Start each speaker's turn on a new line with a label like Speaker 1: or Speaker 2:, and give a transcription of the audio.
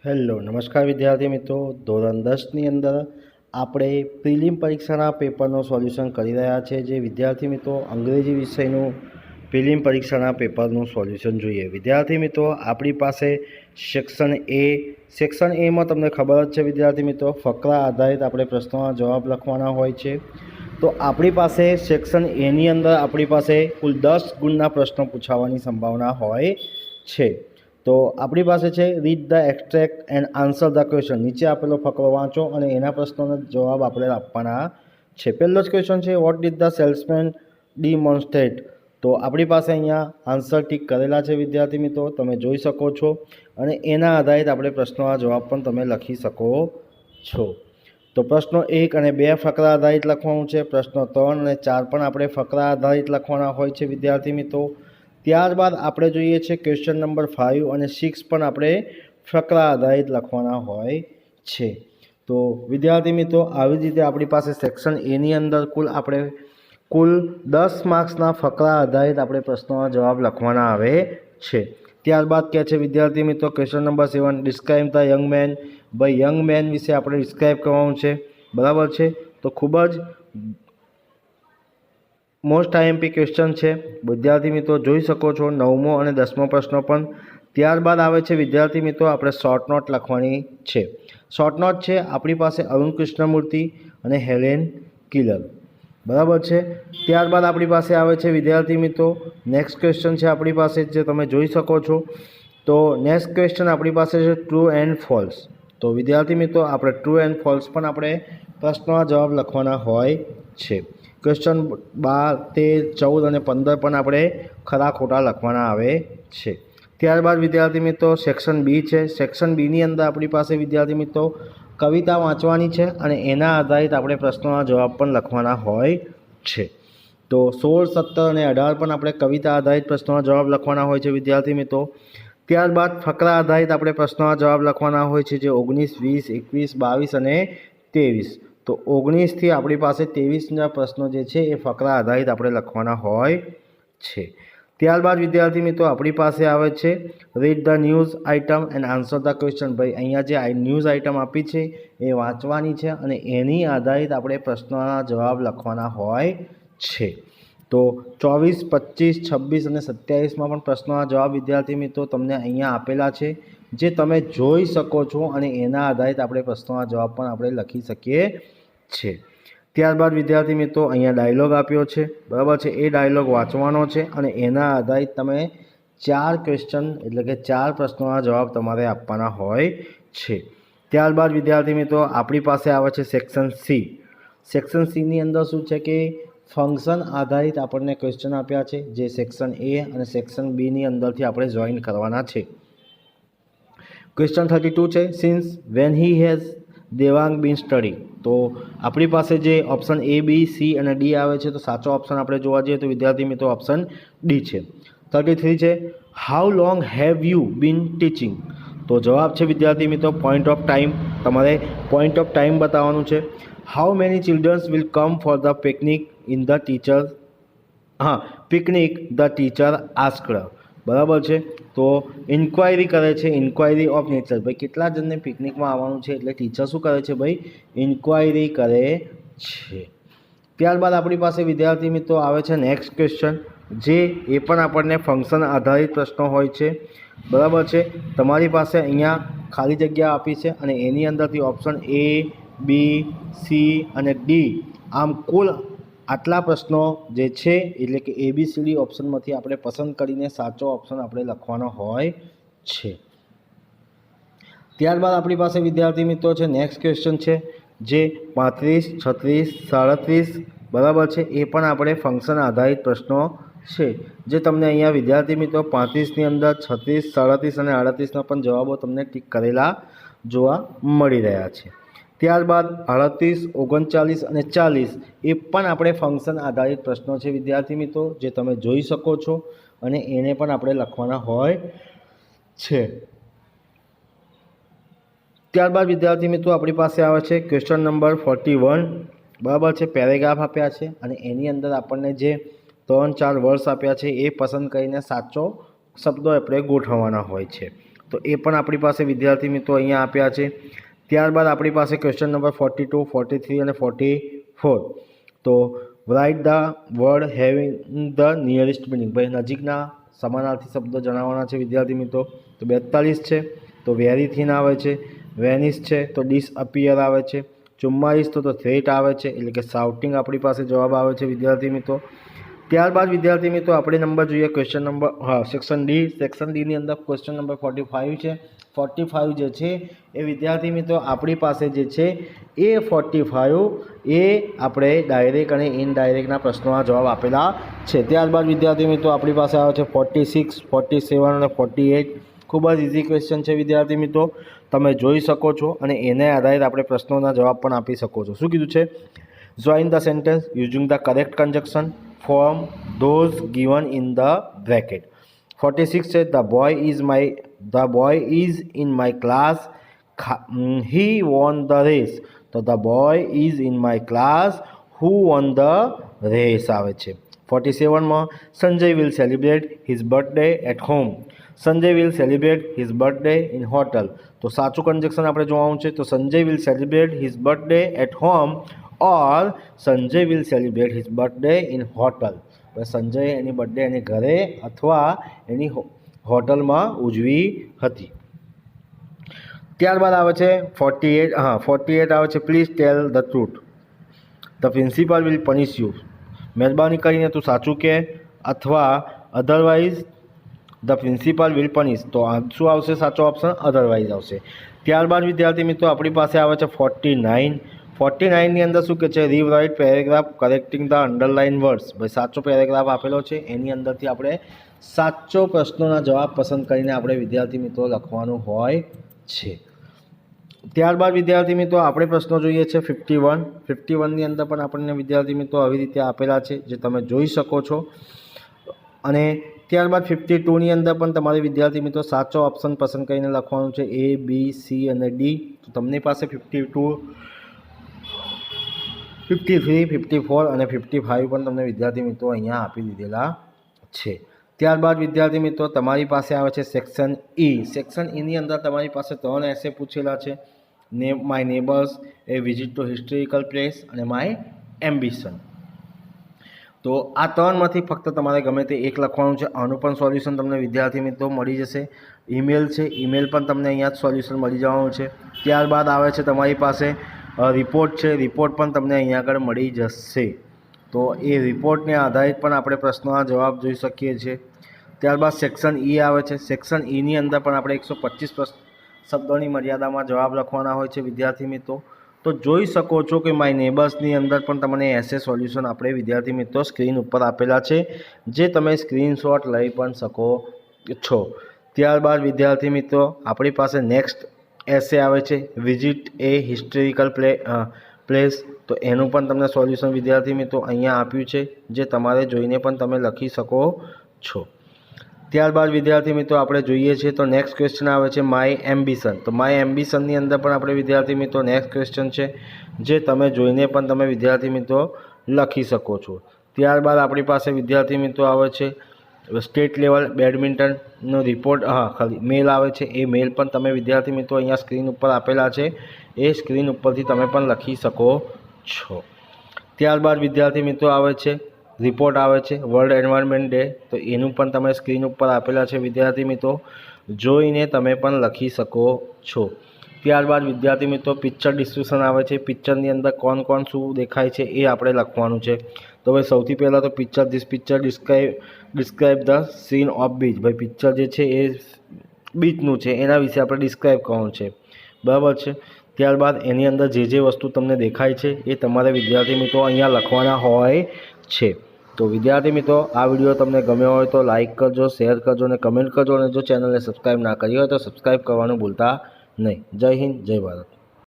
Speaker 1: Hello નમસ્કાર વિદ્યાર્થી મિત્રો, ધોરણ 10ની અંદર આપણે પ્રિલિમ પરીક્ષાના પેપરનું સોલ્યુશન કરી રહ્યા છે। જે વિદ્યાર્થી મિત્રો અંગ્રેજી વિષયનું પ્રિલિમ પરીક્ષાના પેપરનું સોલ્યુશન જોઈએ। વિદ્યાર્થી મિત્રો આપણી પાસે સેક્શન એમાં તમને ખબર જ છે વિદ્યાર્થી મિત્રો, ફકરા આધારિત આપણે પ્રશ્નોના જવાબ લખવાના હોય છે। તો આપણી પાસે સેક્શન એની અંદર આપણી પાસે કુલ 10 ગુણના પ્રશ્નો પૂછાવાની સંભાવના હોય છે। તો આપણી પાસે છે read the extract and answer the question. નીચે આપેલો ફકરો વાંચો અને એના પ્રશ્નોનો જવાબ આપણે આપવાના છે। પહેલો જ ક્વેશ્ચન છે વોટ ડીડ ધ સેલ્સમેન ડિમોન્સ્ટ્રેટ। તો આપણી પાસે અહીંયા આન્સર ટીક કરેલા છે વિદ્યાર્થી મિત્રો, તમે જોઈ શકો છો અને એના આધારિત આપણે પ્રશ્નોના જવાબ પણ તમે લખી શકો છો। તો પ્રશ્નો 1 અને 2 ફકરા આધારિત લખવાનું છે। પ્રશ્નો 3 અને 4 પણ આપણે ફકરા આધારિત લખવાના હોય છે વિદ્યાર્થી મિત્રો। ત્યારબાદ આપણે જોઈએ છે ક્વેશ્ચન નંબર 5 અને 6 પણ આપણે ફકરા આધારિત લખવાના હોય છે। તો વિદ્યાર્થી મિત્રો આવી જ રીતે આપણી પાસે સેક્શન એની અંદર કુલ 10 માર્ક્સના ફકરા આધારિત આપણે પ્રશ્નોના જવાબ લખવાના આવે છે। ત્યારબાદ કહે છે વિદ્યાર્થી મિત્રો ક્વેશ્ચન નંબર 7 ડિસ્ક્રાઇબ ધ યંગ મેન। ભાઈ યંગ મેન વિશે આપણે ડિસ્ક્રાઇબ કરવાનું છે, બરાબર છે। તો ખૂબ જ મોસ્ટ આઈએમપી ક્વેશ્ચન છે વિદ્યાર્થી મિત્રો, જોઈ શકો છો 9મો અને 10મો પ્રશ્નો પણ। ત્યારબાદ આવે છે વિદ્યાર્થી મિત્રો આપણે શોર્ટ નોટ લખવાની છે। શોર્ટ નોટ છે આપણી પાસે અરુણ કૃષ્ણમૂર્તિ અને હેલેન કિલર, બરાબર છે। ત્યારબાદ આપણી પાસે આવે છે વિદ્યાર્થી મિત્રો નેક્સ્ટ ક્વેશ્ચન છે આપણી પાસે જે તમે જોઈ શકો છો। તો નેક્સ્ટ ક્વેશ્ચન આપણી પાસે છે ટ્રુ એન્ડ ફોલ્સ। તો વિદ્યાર્થી મિત્રો આપણે ટ્રુ એન્ડ ફોલ્સ પણ આપણે પ્રશ્નોના જવાબ લખવાના હોય છે। ક્વેશ્ચન 12, 13, 14 અને 15 પણ આપણે ખરા ખોટા લખવાના આવે છે। ત્યારબાદ વિદ્યાર્થી મિત્રો સેક્શન બી છે। સેક્શન બીની અંદર આપણી પાસે વિદ્યાર્થી મિત્રો કવિતા વાંચવાની છે અને એના આધારિત આપણે પ્રશ્નોના જવાબ પણ લખવાના હોય છે। તો 16, 17 અને 18 પણ આપણે કવિતા આધારિત પ્રશ્નોના જવાબ લખવાના હોય છે વિદ્યાર્થી મિત્રો। ત્યારબાદ ફકરા આધારિત આપણે પ્રશ્નોના જવાબ લખવાના હોય છે, જે 19, 20, 21, 22 અને 23। તો 19થી આપણી પાસે 23ના પ્રશ્નો જે છે એ ફકરા આધારિત આપણે લખવાના હોય છે। ત્યારબાદ વિદ્યાર્થી મિત્રો આપણી પાસે આવે છે read the news item and answer the question. ભાઈ અહીંયા જે ન્યૂઝ આઇટમ આપી છે એ વાંચવાની છે અને એની આધારિત આપણે પ્રશ્નોના જવાબ લખવાના હોય છે। તો 24, 25, 26 અને 27માં પણ પ્રશ્નોના જવાબ વિદ્યાર્થી મિત્રો તમને અહીંયા આપેલા છે, જે તમે જોઈ શકો છો અને એના આધારિત આપણે પ્રશ્નોના જવાબ પણ આપણે લખી શકીએ છીએ। ત્યારબાદ વિદ્યાર્થી મિત્રો અહીંયા ડાયલોગ આપ્યો છે, બરાબર છે। એ ડાયલોગ વાંચવાનો છે અને એના આધારિત તમે 4 ક્વેશ્ચન એટલે કે 4 પ્રશ્નોના જવાબ તમારે આપવાના હોય છે। ત્યારબાદ વિદ્યાર્થી મિત્રો આપણી પાસે આવે છે સેક્શન સી। સેક્શન સીની અંદર શું છે કે ફંક્શન આધારિત આપણને ક્વેશ્ચન આપ્યા છે, જે સેક્શન એ અને સેક્શન બીની અંદરથી આપણે જોઈન કરવાના છે। ક્વેશ્ચન 32 છે સિન્સ વેન હી હેઝ દેવાંગ બીન સ્ટડી। તો આપણી પાસે જે ઓપ્શન એ, બી, સી અને ડી આવે છે, તો સાચો ઓપ્શન આપણે જોવા જઈએ તો વિદ્યાર્થી મિત્રો ઓપ્શન ડી છે। 33 છે how long have you been teaching. તો જવાબ છે વિદ્યાર્થી મિત્રો પોઈન્ટ ઓફ ટાઈમ, તમારે પોઈન્ટ ઓફ ટાઈમ બતાવવાનું છે। How many childrens will come for the picnic in the teacher picnic the teacher asked, બરાબર છે। તો ઇન્ક્વાયરી કરે છે, ઇન્ક્વાયરી ઓફ નેચર। ભાઈ કેટલા જણને પિકનિકમાં આવવાનું છે એટલે ટીચર શું કરે છે ભાઈ, ઇન્ક્વાયરી કરે છે। ત્યારબાદ આપણી પાસે વિદ્યાર્થી મિત્રો આવે છે નેક્સ્ટ ક્વેશ્ચન, જે એ પણ આપણને ફંક્શન આધારિત પ્રશ્નો હોય છે, બરાબર છે। તમારી પાસે અહીંયા ખાલી જગ્યા આપી છે અને એની અંદરથી ઓપ્શન એ, બી, સી અને ડી, આમ કુલ આટલા પ્રશ્નો જે છે એટલે કે ABCD ઓપ્શનમાંથી આપણે પસંદ કરીને સાચો ઓપ્શન આપણે લખવાનો હોય છે। ત્યારબાદ આપણી પાસે વિદ્યાર્થી મિત્રો છે નેક્સ્ટ ક્વેશ્ચન છે, જે 35, 36, 37, બરાબર છે। એ પણ આપણે ફંક્શન આધારિત પ્રશ્નો છે, જે તમને અહીંયા વિદ્યાર્થી મિત્રો 35ની અંદર 36, 37 અને 38ના પણ જવાબો તમને ટીક કરેલા જોવા મળી રહ્યા છે। ત્યારબાદ 38, 39 અને 40 એ પણ આપણે ફંક્શન આધારિત પ્રશ્નો છે વિદ્યાર્થી મિત્રો, જે તમે જોઈ શકો છો અને એને પણ આપણે લખવાના હોય છે। ત્યારબાદ વિદ્યાર્થી મિત્રો આપણી પાસે આવે છે ક્વેશ્ચન નંબર 41, બરાબર છે। પેરેગ્રાફ આપ્યા છે અને એની અંદર આપણને જે 3-4 વર્ડ્સ આપ્યા છે એ પસંદ કરીને સાચો શબ્દો આપણે ગોઠવવાના હોય છે। તો એ પણ આપણી પાસે વિદ્યાર્થી મિત્રો અહીંયા આપ્યા છે। ત્યારબાદ આપણી પાસે ક્વેશ્ચન નંબર 42, 43 અને 44 તો write the word having the nearest meaning, ભાઈ નજીકના સમાનાર્થી શબ્દો જણાવવાના છે વિદ્યાર્થી મિત્રો। તો 42 છે તો વેરી થિન આવે છે, વેનિશ છે તો ડિસઅપિયર આવે છે, 44 તો થ્રેટ આવે છે એટલે કે શાઉટિંગ આપણી પાસે જવાબ આવે છે વિદ્યાર્થી મિત્રો। ત્યારબાદ વિદ્યાર્થી મિત્રો આપણે નંબર જોઈએ question number section D. Section ડીની અંદર ક્વેશ્ચન નંબર 45 છે। 45 જે છે એ વિદ્યાર્થી મિત્રો આપણી પાસે જે છે એ 45 એ આપણે ડાયરેક્ટ અને ઇનડાયરેક્ટના પ્રશ્નોના જવાબ આપેલા છે। ત્યારબાદ વિદ્યાર્થી મિત્રો આપણી પાસે આવે છે 46, 47 અને 48। ખૂબ જ ઇઝી ક્વેશ્ચન છે વિદ્યાર્થી મિત્રો, તમે જોઈ શકો છો અને એને આધારિત આપણે પ્રશ્નોના જવાબ પણ આપી શકો છો। શું કીધું છે? Join the sentence using the correct conjunction from those given in the bracket. 46 છે the boy is in my class, he won the race, તો the boy is in my class who won the race આવે છે। 47માં Sanjay will celebrate his birthday at home, Sanjay will celebrate his birthday in hotel, તો સાચું conjunction આપણે જોવાનું છે। તો Sanjay will celebrate his birthday at home or Sanjay will celebrate his birthday in hotel, Sanjay એની બર્થડે એની ઘરે અથવા એની હોટલમાં ઉજવી હતી। ત્યારબાદ આવે છે 48 આવે છે please tell the truth, the principal will પનિશ you, મહેરબાની કરીને તું સાચું કે અથવા અધરવાઇઝ ધ પ્રિન્સિપાલ વિલ પનિશ, તો શું આવશે સાચો ઓપ્શન? અધરવાઇઝ આવશે। ત્યારબાદ વિદ્યાર્થી મિત્રો આપણી પાસે આવે છે 49ની અંદર શું કહે છે? Rewrite paragraph correcting the underline words, ભાઈ સાચો પેરેગ્રાફ આપેલો છે એની અંદરથી આપણે સાચો પ્રશ્નોના જવાબ પસંદ કરીને આપણે વિદ્યાર્થી મિત્રો લખવાનું હોય છે। ત્યારબાદ વિદ્યાર્થી મિત્રો આપણે પ્રશ્નો જોઈએ છે 51ની અંદર પણ આપણને વિદ્યાર્થી મિત્રો આવી રીતે આપેલા છે જે તમે જોઈ શકો છો। અને ત્યારબાદ 52ની અંદર પણ તમારે વિદ્યાર્થી મિત્રો સાચો ઓપ્શન પસંદ કરીને લખવાનું છે A, B, C અને D। તો તમારી પાસે 52, 53, 54 અને 55 પણ તમને વિદ્યાર્થી મિત્રો અહીંયા આપી દીધેલા છે। ત્યારબાદ વિદ્યાર્થી મિત્રો તમારી પાસે આવે છે સેક્શન ઈ। સેક્શન ઈની અંદર તમારી પાસે 3 એસે પૂછેલા છે, my neighbours, A visit to historical place અને માય એમ્બિશન। તો આ 3માંથી ફક્ત તમારે ગમે તે એક લખવાનું છે। આનું પણ સોલ્યુશન તમને વિદ્યાર્થી મિત્રો મળી જશે। ઈમેલ છે, ઈમેલ પણ તમને અહીંયા જ સોલ્યુશન મળી જવાનું છે। ત્યારબાદ આવે છે તમારી પાસે રિપોર્ટ છે, રિપોર્ટ પણ તમને અહીંયા આગળ મળી જશે। તો એ રિપોર્ટને આધારિત પણ આપણે પ્રશ્નોના જવાબ જોઈ શકીએ છીએ। ત્યારબાદ સેક્શન ઈ આવે છે। સેક્શન ઈની અંદર પણ આપણે 125 શબ્દોની મર્યાદામાં જવાબ લખવાના હોય છે વિદ્યાર્થી મિત્રો। તો જોઈ શકો છો કે માય નેબર્સની અંદર પણ તમને એસે સોલ્યુશન આપણે વિદ્યાર્થી મિત્રો સ્ક્રીન ઉપર આપેલા છે, જે તમે સ્ક્રીનશોટ લઈ પણ શકો છો। ત્યારબાદ વિદ્યાર્થી મિત્રો આપણી પાસે નેક્સ્ટ એસે આવે છે વિઝિટ એ હિસ્ટોરિકલ પ્લેસ, તો એનું પણ તમને સોલ્યુશન વિદ્યાર્થી મિત્રો અહીંયા આપ્યું છે, જે તમારે જોઈને પણ તમે લખી શકો છો। ત્યારબાદ વિદ્યાર્થી મિત્રો આપણે જોઈએ છીએ તો નેક્સ્ટ ક્વેશ્ચન આવે છે માય એમ્બિશન। તો માય એમ્બિશનની અંદર પણ આપણે વિદ્યાર્થી મિત્રો નેક્સ્ટ ક્વેશ્ચન છે, જે તમે જોઈને પણ તમે વિદ્યાર્થી મિત્રો લખી શકો છો। ત્યારબાદ આપણી પાસે વિદ્યાર્થી મિત્રો આવે છે સ્ટેટ લેવલ બેડમિન્ટનનો રિપોર્ટ, ખાલી મેલ આવે છે, એ મેલ પણ તમે વિદ્યાર્થી મિત્રો અહીંયા સ્ક્રીન ઉપર આપેલા છે, એ સ્ક્રીન ઉપરથી તમે પણ લખી શકો છો। ત્યારબાદ વિદ્યાર્થી મિત્રો આવે છે રિપોર્ટ આવે છે વર્લ્ડ એન્વાયરમેન્ટ ડે, તો એનું પણ તમે સ્ક્રીન ઉપર આપેલા છે વિદ્યાર્થી મિત્રો, જોઈને તમે પણ લખી શકો છો। ત્યારબાદ વિદ્યાર્થી મિત્રો પિક્ચર ડિસ્ક્રિપ્શન આવે છે, પિક્ચરની અંદર કોણ કોણ શું દેખાય છે એ આપણે લખવાનું છે। તો ભાઈ સૌથી પહેલાં તો this picture describe the scene of beach, ભાઈ પિક્ચર જે છે એ બીચનું છે એના વિશે આપણે ડિસ્ક્રાઇબ કરવાનું છે, બરાબર છે। ત્યારબાદ એની અંદર જે જે વસ્તુ તમને દેખાય છે એ તમારે વિદ્યાર્થી મિત્રો અહીંયા લખવાના હોય છે। તો વિદ્યાર્થી મિત્રો આ વિડીયો તમને ગમ્યો હોય તો લાઇક કરજો, શેર કરજો અને કમેન્ટ કરજો, અને જો ચેનલને સબસ્ક્રાઈબ ના કરી હોય તો સબસ્ક્રાઈબ કરવાનું ભૂલતા નહીં। જય હિન્દ, જય ભારત।